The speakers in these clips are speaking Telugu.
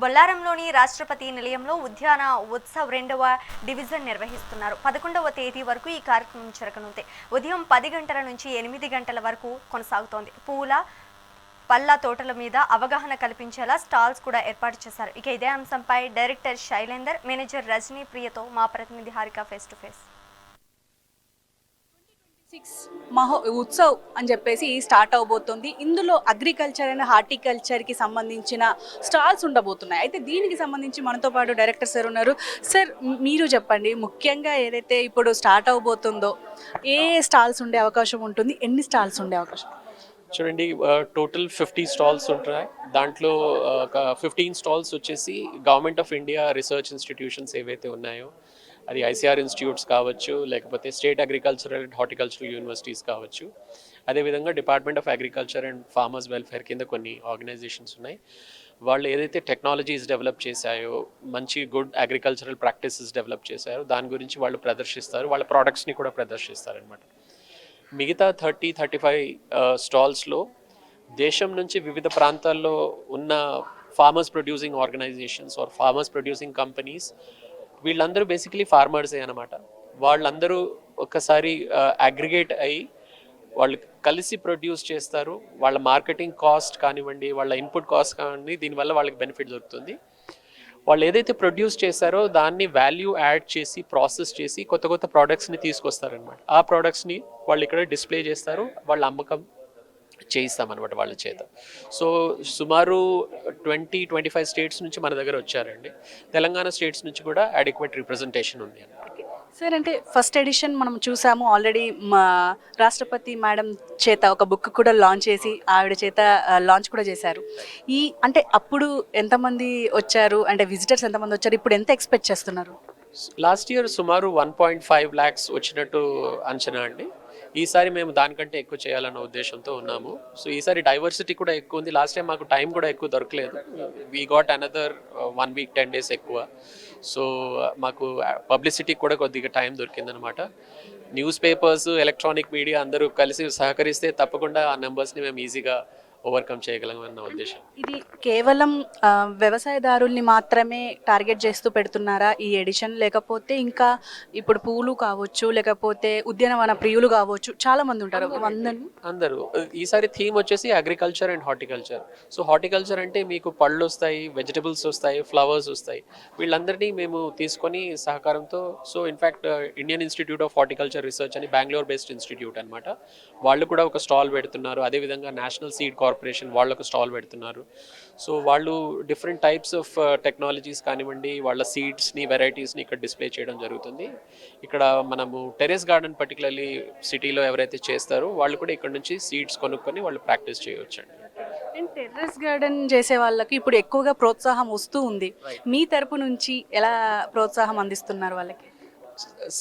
బొల్లారంలోని రాష్ట్రపతి నిలయంలో ఉద్యాన ఉత్సవ్ 2వ డివిజన్ నిర్వహిస్తున్నారు. 11వ తేదీ వరకు ఈ కార్యక్రమం జరగనుంది. ఉదయం 10 గంటల నుంచి 8 గంటల వరకు కొనసాగుతోంది. పూల పళ్ళ తోటల మీద అవగాహన కల్పించేలా స్టాల్స్ కూడా ఏర్పాటు చేశారు. ఇక ఇదే అంశంపై డైరెక్టర్ శైలేందర్, మేనేజర్ రజనీ ప్రియతో మా ప్రతినిధి Harika face to face. Utsav అని చెప్పేసి స్టార్ట్ అవబోతుంది. ఇందులో అగ్రికల్చర్ అండ్ హార్టికల్చర్కి సంబంధించిన స్టాల్స్ ఉండబోతున్నాయి. అయితే దీనికి సంబంధించి మనతో పాటు డైరెక్టర్ సార్ ఉన్నారు. సార్, మీరు చెప్పండి, ముఖ్యంగా ఏదైతే ఇప్పుడు స్టార్ట్ అవబోతుందో ఏ స్టాల్స్ ఉండే అవకాశం ఉంటుంది, ఎన్ని స్టాల్స్ ఉండే అవకాశం? చూడండి, టోటల్ 50 స్టాల్స్ ఉంటాయి. దాంట్లో ఒక 15 స్టాల్స్ వచ్చేసి government of India research institutions ఏవైతే ఉన్నాయో, అది ఐసీఆర్ ఇన్స్టిట్యూట్స్ కావచ్చు, లేకపోతే state agricultural and horticultural universities కావచ్చు, అదేవిధంగా department of agriculture and farmers welfare కింద కొన్ని ఆర్గనైజేషన్స్ ఉన్నాయి. వాళ్ళు ఏదైతే టెక్నాలజీస్ డెవలప్ చేశాయో, మంచి గుడ్ అగ్రికల్చరల్ ప్రాక్టీసెస్ డెవలప్ చేశారో దాని గురించి వాళ్ళు ప్రదర్శిస్తారు, వాళ్ళ ప్రోడక్ట్స్ని కూడా ప్రదర్శిస్తారు అనమాట. మిగతా 30-35 స్టాల్స్లో దేశం నుంచి వివిధ ప్రాంతాల్లో ఉన్న farmers producing organisations or farmers producing companies, వీళ్ళందరూ బేసికలీ ఫార్మర్సే అనమాట. వాళ్ళందరూ ఒకసారి అగ్రిగేట్ అయ్యి వాళ్ళు కలిసి ప్రొడ్యూస్ చేస్తారు. వాళ్ళ మార్కెటింగ్ కాస్ట్ కానివ్వండి, వాళ్ళ ఇన్పుట్ కాస్ట్ కానివ్వండి, దీనివల్ల వాళ్ళకి బెనిఫిట్ దొరుకుతుంది. వాళ్ళు ఏదైతే ప్రొడ్యూస్ చేశారో దాన్ని వాల్యూ యాడ్ చేసి, ప్రాసెస్ చేసి కొత్త కొత్త ప్రోడక్ట్స్ని తీసుకొస్తారనమాట. ఆ ప్రోడక్ట్స్ని వాళ్ళు ఇక్కడ డిస్ప్లే చేస్తారు, వాళ్ళ అమ్మకం చేయిస్తామన్నమాట వాళ్ళ చేత. సో సుమారు 20-25 స్టేట్స్ నుంచి మన దగ్గర వచ్చారండి. తెలంగాణ స్టేట్స్ నుంచి కూడా అడిక్వేట్ రిప్రజెంటేషన్ ఉంది అన్నమాట. సార్, అంటే ఫస్ట్ ఎడిషన్ మనం చూసాము, ఆల్రెడీ మా రాష్ట్రపతి మేడం చేత ఒక బుక్ కూడా లాంచ్ చేసి ఆవిడ చేత లాంచ్ కూడా చేశారు. అంటే అప్పుడు ఎంతమంది వచ్చారు, అంటే విజిటర్స్ ఎంతమంది వచ్చారు, ఇప్పుడు ఎంత ఎక్స్పెక్ట్ చేస్తున్నారు? లాస్ట్ ఇయర్ సుమారు 1.5 lakhs వచ్చినట్టు అంచనా అండి. ఈసారి మేము దానికంటే ఎక్కువ చేయాలన్న ఉద్దేశంతో ఉన్నాము. సో ఈసారి డైవర్సిటీ కూడా ఎక్కువ ఉంది. లాస్ట్ టైం మాకు టైం కూడా ఎక్కువ దొరకలేదు. We got another 1 week 10 days ఎక్కువ. సో మాకు పబ్లిసిటీ కూడా కొద్దిగా టైం దొరికిందనమాట. న్యూస్ పేపర్స్, ఎలక్ట్రానిక్ మీడియా అందరూ కలిసి సహకరిస్తే తప్పకుండా ఆ నెంబర్స్ని మేము ఈజీగా ఓవర్కమ్ చేయగలమన్న ఉద్దేశం. ఇది కేవలం వ్యవసాయదారుల్ని మాత్రమే టార్గెట్ చేస్తూ పెడుతున్నారా ఈ ఎడిషన్, లేకపోతే ఇంకా ఇప్పుడు పూలు కావచ్చు, లేకపోతే ఉద్యానవన ప్రియులు కావచ్చు, చాలా మంది ఉంటారు, అందరూ. ఈసారి థీమ్ వచ్చేసి agriculture and horticulture. So horticulture అంటే మీకు పళ్ళు వస్తాయి, వెజిటబుల్స్ వస్తాయి, ఫ్లవర్స్ వస్తాయి. వీళ్ళందరినీ మేము తీసుకొని సహకారంతో, so in fact Indian institute of horticulture research అని బెంగళూరు బేస్డ్ ఇన్స్టిట్యూట్ అనమాట, వాళ్ళు కూడా ఒక స్టాల్ పెడుతున్నారు. అదేవిధంగా నేషనల్ సీడ్ కార్పొరేషన్ వాళ్ళు ఒక స్టాల్ పెడుతున్నారు. సో వాళ్ళు డిఫరెంట్ టైప్స్ ఆఫ్ టెక్నాలజీస్ కానివ్వండి, వాళ్ళ సీడ్స్ని, వెరైటీస్ని ఇక్కడ డిస్ప్లే చేయడం జరుగుతుంది. ఇక్కడ మనము టెరెస్ గార్డెన్ పర్టికులర్లీ సిటీలో ఎవరైతే చేస్తారో వాళ్ళు కూడా ఇక్కడ నుంచి సీడ్స్ కొనుక్కొని వాళ్ళు ప్రాక్టీస్ చేయవచ్చండి. అండ్ టెర్రస్ గార్డెన్ చేసే వాళ్ళకి ఇప్పుడు ఎక్కువగా ప్రోత్సాహం వస్తూ ఉంది. మీ తరపు నుంచి ఎలా ప్రోత్సాహం అందిస్తున్నారు వాళ్ళకి?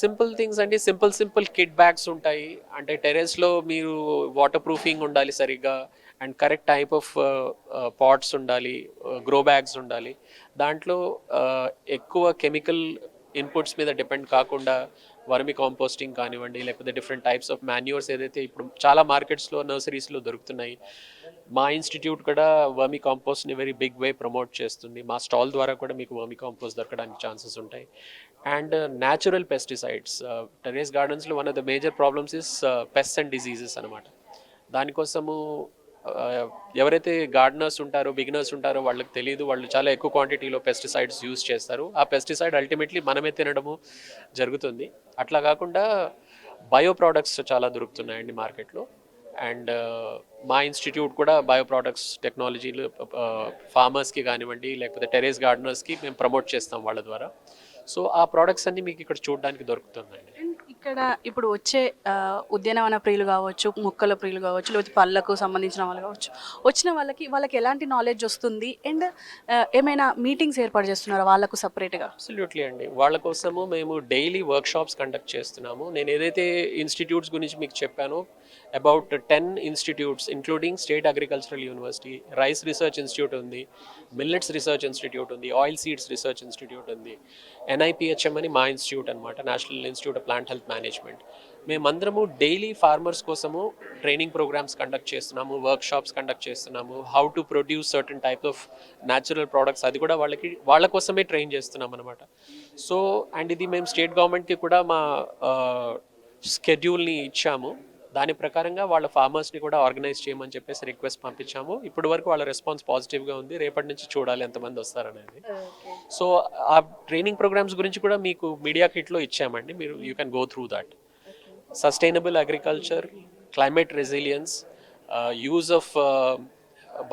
సింపుల్ థింగ్స్ అండి, సింపుల్ కిట్ బ్యాగ్స్ ఉంటాయి. అంటే టెరెస్లో మీరు వాటర్ ప్రూఫింగ్ ఉండాలి సరిగ్గా, and correct type of pots ఉండాలి, గ్రో బ్యాగ్స్ ఉండాలి. దాంట్లో ఎక్కువ కెమికల్ ఇన్పుట్స్ మీద డిపెండ్ కాకుండా వర్మి కాంపోస్టింగ్ కానివ్వండి, లేకపోతే డిఫరెంట్ టైప్స్ ఆఫ్ మాన్యూర్స్ ఏదైతే ఇప్పుడు చాలా మార్కెట్స్లో, నర్సరీస్లో దొరుకుతున్నాయి. మా ఇన్స్టిట్యూట్ కూడా వర్మి కాంపోస్ట్ని వెరీ బిగ్ వే ప్రమోట్ చేస్తుంది. మా స్టాల్ ద్వారా కూడా మీకు వర్మి కాంపోస్ట్ దొరకడానికి ఛాన్సెస్ ఉంటాయి. అండ్ న్యాచురల్ పెస్టిసైడ్స్, టెర్రస్ గార్డెన్స్లో one of the major problems is pests and diseases అనమాట. దానికోసము ఎవరైతే గార్డెనర్స్ ఉంటారో, బిగినర్స్ ఉంటారో వాళ్ళకి తెలియదు, వాళ్ళు చాలా ఎక్కువ క్వాంటిటీలో పెస్టిసైడ్స్ యూజ్ చేస్తారు. ఆ పెస్టిసైడ్ అల్టిమేట్లీ మనమే తినడము జరుగుతుంది. అట్లా కాకుండా బయో ప్రోడక్ట్స్ చాలా దొరుకుతున్నాయండి మార్కెట్లో. అండ్ మా ఇన్స్టిట్యూట్ కూడా బయో ప్రోడక్ట్స్ టెక్నాలజీలు ఫార్మర్స్కి కానివ్వండి, లేకపోతే టెరెస్ గార్డెనర్స్కి మేము ప్రమోట్ చేస్తాం వాళ్ళ ద్వారా. సో ఆ ప్రోడక్ట్స్ అన్నీ మీకు ఇక్కడ చూడడానికి దొరుకుతుందండి. ఇక్కడ ఇప్పుడు వచ్చే ఉద్యానవన ప్రియులు కావచ్చు, మొక్కల ప్రియులు కావచ్చు, లేకపోతే పళ్ళకు సంబంధించిన వాళ్ళు కావచ్చు, వచ్చిన వాళ్ళకి ఎలాంటి నాలెడ్జ్ వస్తుంది? అండ్ ఏమైనా మీటింగ్స్ ఏర్పాటు చేస్తున్నారా వాళ్ళకు సపరేట్గా? అబ్సల్యూట్లీ అండి, వాళ్ళ కోసము మేము డైలీ వర్క్షాప్స్ కండక్ట్ చేస్తున్నాము. నేను ఏదైతే ఇన్స్టిట్యూట్స్ గురించి మీకు చెప్పానో, about 10 institutes including state agricultural university, rice research institute ఉంది, మిల్లెట్స్ రీసెర్చ్ ఇన్స్టిట్యూట్ ఉంది, ఆయిల్ సీడ్స్ రీసెర్చ్ ఇన్స్టిట్యూట్ ఉంది, NIPHM అని మా ఇన్స్టిట్యూట్ అనమాట, national institute of plant health management. మేమందరము డైలీ ఫార్మర్స్ కోసము ట్రైనింగ్ ప్రోగ్రామ్స్ కండక్ట్ చేస్తున్నాము, వర్క్ షాప్స్ కండక్ట్ చేస్తున్నాము, how to produce certain type of natural products, అది కూడా వాళ్ళ కోసమే ట్రైన్ చేస్తున్నాం అనమాట. సో అండ్ ఇది మేము స్టేట్ గవర్నమెంట్కి కూడా మా స్కెడ్యూల్ని ఇచ్చాము. దాని ప్రకారంగా వాళ్ళ ఫార్మర్స్ని కూడా ఆర్గనైజ్ చేయమని చెప్పేసి రిక్వెస్ట్ పంపించాము. ఇప్పటి వరకు వాళ్ళ రెస్పాన్స్ పాజిటివ్గా ఉంది. రేపటి నుంచి చూడాలి ఎంతమంది వస్తారనేది. సో ఆ ట్రైనింగ్ ప్రోగ్రామ్స్ గురించి కూడా మీకు మీడియా కిట్లో ఇచ్చామండి, మీరు you can go through that. Sustainable agriculture, climate resilience, use of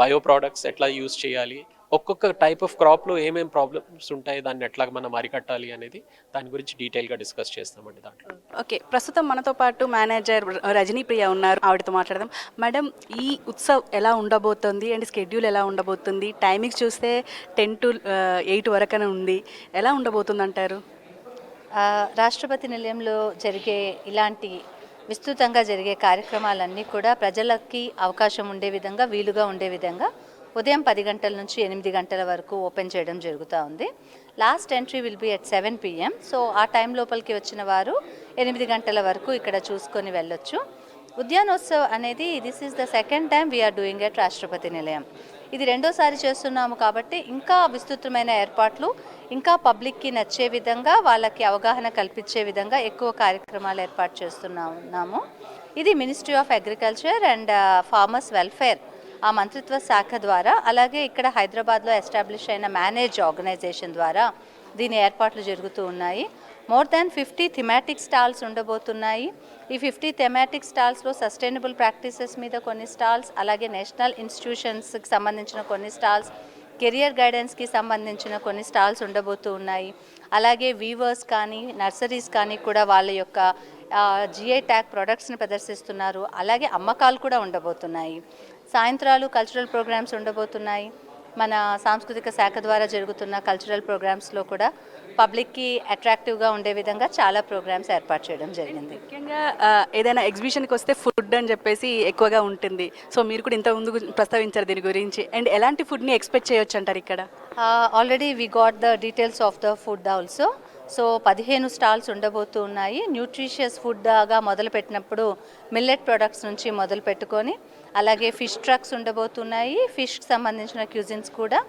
bio products ఎట్లా యూజ్ చేయాలి, ఒక్కొక్క టైప్ ఆఫ్ క్రాప్లో ఏమేమి ప్రాబ్లమ్స్ ఉంటాయి, దాన్ని ఎట్లా మనం అరికట్టాలి అనేది దాని గురించి డీటెయిల్గా డిస్కస్ చేస్తామండి దాంట్లో. ఓకే, ప్రస్తుతం మనతో పాటు మేనేజర్ రజనీ ప్రియ ఉన్నారు, ఆవిడతో మాట్లాడదాం. మేడం, ఈ ఉత్సవ్ ఎలా ఉండబోతుంది అండ్ స్కెడ్యూల్ ఎలా ఉండబోతుంది? టైమింగ్స్ చూస్తే 10 to 8 వరకనే ఉంది. ఎలా ఉండబోతుంది అంటారు? రాష్ట్రపతి నిలయంలో జరిగే ఇలాంటి విస్తృతంగా జరిగే కార్యక్రమాలన్నీ కూడా ప్రజలకి అవకాశం ఉండే విధంగా, వీలుగా ఉండే విధంగా ఉదయం 10 గంటల నుంచి 8 గంటల వరకు ఓపెన్ చేయడం జరుగుతూ ఉంది. Last entry will be at 7 PM. So ఆ టైం లోపలికి వచ్చిన వారు 8 గంటల వరకు ఇక్కడ చూసుకొని వెళ్ళొచ్చు. ఉద్యానోత్సవ్ అనేది this is the second time we are doing at Rashtrapati Nilayam. ఇది రెండోసారి చేస్తున్నాము కాబట్టి ఇంకా విస్తృతమైన ఏర్పాట్లు, ఇంకా పబ్లిక్కి నచ్చే విధంగా, వాళ్ళకి అవగాహన కల్పించే విధంగా ఎక్కువ కార్యక్రమాలు ఏర్పాటు చేస్తున్నాము. ఇది ministry of agriculture and farmers welfare ఆ మంత్రిత్వ శాఖ ద్వారా, అలాగే ఇక్కడ హైదరాబాద్లో ఎస్టాబ్లిష్ అయిన మేనేజ్ ఆర్గనైజేషన్ ద్వారా దీని ఏర్పాట్లు జరుగుతూ ఉన్నాయి. మోర్ దాన్ 50 థిమాటిక్ స్టాల్స్ ఉండబోతున్నాయి. ఈ 50 థెమాటిక్ స్టాల్స్లో సస్టైనబుల్ ప్రాక్టీసెస్ మీద కొన్ని స్టాల్స్, అలాగే నేషనల్ ఇన్స్టిట్యూషన్స్కి సంబంధించిన కొన్ని స్టాల్స్, కెరియర్ గైడెన్స్కి సంబంధించిన కొన్ని స్టాల్స్ ఉండబోతూ ఉన్నాయి. అలాగే వీవర్స్ కానీ నర్సరీస్ కానీ కూడా వాళ్ళ యొక్క GI ట్యాగ్ ప్రొడక్ట్స్ని ప్రదర్శిస్తున్నారు. అలాగే అమ్మకాలు కూడా ఉండబోతున్నాయి. సాయంత్రాలు కల్చరల్ ప్రోగ్రామ్స్ ఉండబోతున్నాయి. మన సాంస్కృతిక శాఖ ద్వారా జరుగుతున్న కల్చరల్ ప్రోగ్రామ్స్లో కూడా పబ్లిక్కి అట్రాక్టివ్గా ఉండే విధంగా చాలా ప్రోగ్రామ్స్ ఏర్పాటు చేయడం జరిగింది. ముఖ్యంగా ఏదైనా ఎగ్జిబిషన్కి వస్తే ఫుడ్ అని చెప్పేసి ఎక్కువగా ఉంటుంది. సో మీరు కూడా ఇంత ముందు ప్రస్తావించారు దీని గురించి. అండ్ ఎలాంటి ఫుడ్ని ఎక్స్పెక్ట్ చేయొచ్చు అంటారు ఇక్కడ? Already we got the details of the food also. So 15 stalls ఉండబోతూ ఉన్నాయి. న్యూట్రిషియస్ ఫుడ్గా మొదలుపెట్టినప్పుడు మిల్లెట్ ప్రొడక్ట్స్ నుంచి మొదలు పెట్టుకొని, అలాగే ఫిష్ ట్రక్స్ ఉండబోతున్నాయి, ఫిష్కి సంబంధించిన క్యూజిన్స్ కూడా.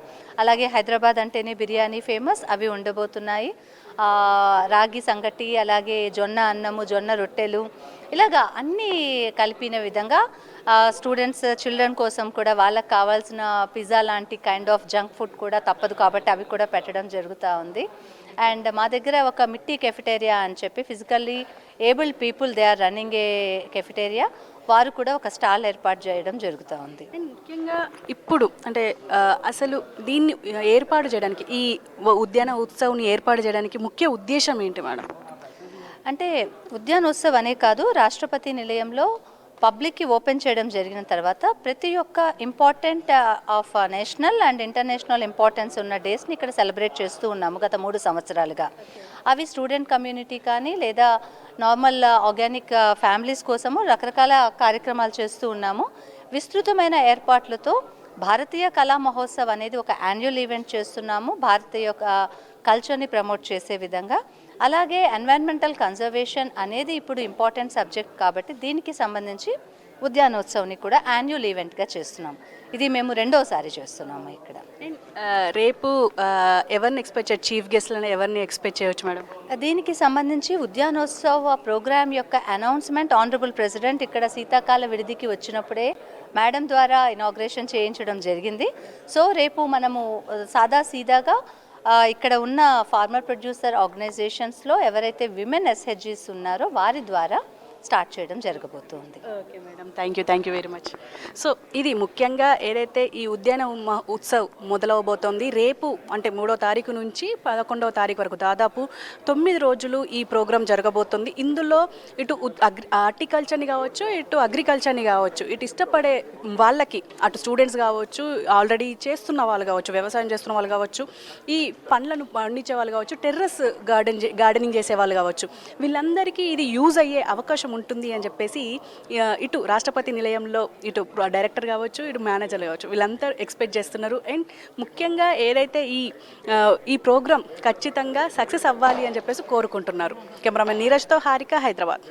అలాగే హైదరాబాద్ అంటేనే బిర్యానీ ఫేమస్, అవి ఉండబోతున్నాయి. రాగి సంగటి, అలాగే జొన్న అన్నము, జొన్న రొట్టెలు, ఇలాగా అన్నీ కలిపిన విధంగా స్టూడెంట్స్, చిల్డ్రన్ కోసం కూడా వాళ్ళకి కావాల్సిన పిజ్జా లాంటి కైండ్ ఆఫ్ జంక్ ఫుడ్ కూడా తప్పదు కాబట్టి అవి కూడా పెట్టడం జరుగుతూ ఉంది. అండ్ మా దగ్గర ఒక మిట్టి కెఫిటేరియా అని చెప్పి, physically abled people they are running a cafeteria, వారు కూడా ఒక స్టాల్ ఏర్పాటు చేయడం జరుగుతూ ఉంది. ముఖ్యంగా ఇప్పుడు అంటే అసలు దీన్ని ఏర్పాటు చేయడానికి, ఈ ఉద్యాన ఉత్సవ్ని ఏర్పాటు చేయడానికి ముఖ్య ఉద్దేశం ఏంటి మేడం? అంటే ఉద్యానోత్సవ్ అనే కాదు, రాష్ట్రపతి నిలయంలో పబ్లిక్కి ఓపెన్ చేయడం జరిగిన తర్వాత ప్రతి ఒక్క important of national and international importance ఉన్న డేస్ని ఇక్కడ సెలబ్రేట్ చేస్తూ ఉన్నాము గత 3 సంవత్సరాలుగా. అవి స్టూడెంట్ కమ్యూనిటీ కానీ లేదా నార్మల్ ఆర్గానిక్ ఫ్యామిలీస్ కోసము రకరకాల కార్యక్రమాలు చేస్తూ ఉన్నాము. విస్తృతమైన ఏర్పాట్లతో భారతీయ కళా మహోత్సవ్ అనేది ఒక యాన్యువల్ ఈవెంట్ చేస్తున్నాము, భారతీయ కల్చర్ని ప్రమోట్ చేసే విధంగా. అలాగే ఎన్వైరన్మెంటల్ కన్జర్వేషన్ అనేది ఇప్పుడు ఇంపార్టెంట్ సబ్జెక్ట్ కాబట్టి దీనికి సంబంధించి ఉద్యానోత్సవ్ని కూడా యాన్యువల్ ఈవెంట్గా చేస్తున్నాం. ఇది మేము రెండోసారి చేస్తున్నాము ఇక్కడ. రేపు ఎవరిని ఎక్స్పెక్ట్ చేయొచ్చు, చీఫ్ గెస్ట్లను ఎవరిని ఎక్స్పెక్ట్ చేయొచ్చు మేడం? దీనికి సంబంధించి ఉద్యానోత్సవ్ ప్రోగ్రామ్ యొక్క అనౌన్స్మెంట్ ఆనరబుల్ ప్రెసిడెంట్ ఇక్కడ శీతాకాల విడిదికి వచ్చినప్పుడే మేడం ద్వారా ఇనాగ్రేషన్ చేయించడం జరిగింది. సో రేపు మనము సాదా సీదాగా ఇక్కడ ఉన్న ఫార్మర్ ప్రొడ్యూసర్ ఆర్గనైజేషన్స్లో ఎవరైతే విమెన్ SHGs ఉన్నారో వారి ద్వారా స్టార్ట్ చేయడం జరగబోతుంది. Okay madam, thank you very much. So ఇది ముఖ్యంగా ఏదైతే ఈ ఉద్యాన ఉత్సవ్ మొదలవబోతోంది రేపు, అంటే 3వ తారీఖు నుంచి 11వ తారీఖు వరకు దాదాపు 9 రోజులు ఈ ప్రోగ్రాం జరగబోతుంది. ఇందులో ఇటు హార్టికల్చర్ని కావచ్చు, ఇటు అగ్రికల్చర్ని కావచ్చు, ఇటు ఇష్టపడే వాళ్ళకి, అటు స్టూడెంట్స్ కావచ్చు, ఆల్రెడీ చేస్తున్న వాళ్ళు కావచ్చు, వ్యవసాయం చేస్తున్న వాళ్ళు కావచ్చు, ఈ పండ్లను పండించే వాళ్ళు కావచ్చు, టెర్రస్ గార్డెనింగ్ చేసే వాళ్ళు కావచ్చు, వీళ్ళందరికీ ఇది యూజ్ అయ్యే అవకాశం ఉంటుంది అని చెప్పేసి ఇటు రాష్ట్రపతి నిలయంలో ఇటు డైరెక్టర్ కావచ్చు, ఇటు మేనేజర్ కావచ్చు, వీళ్ళంతా ఎక్స్పెక్ట్ చేస్తున్నారు. అండ్ ముఖ్యంగా ఏదైతే ఈ ప్రోగ్రామ్ ఖచ్చితంగా సక్సెస్ అవ్వాలి అని చెప్పేసి కోరుకుంటున్నారు. కెమెరామెన్ నీరజ్తో హారిక, హైదరాబాద్.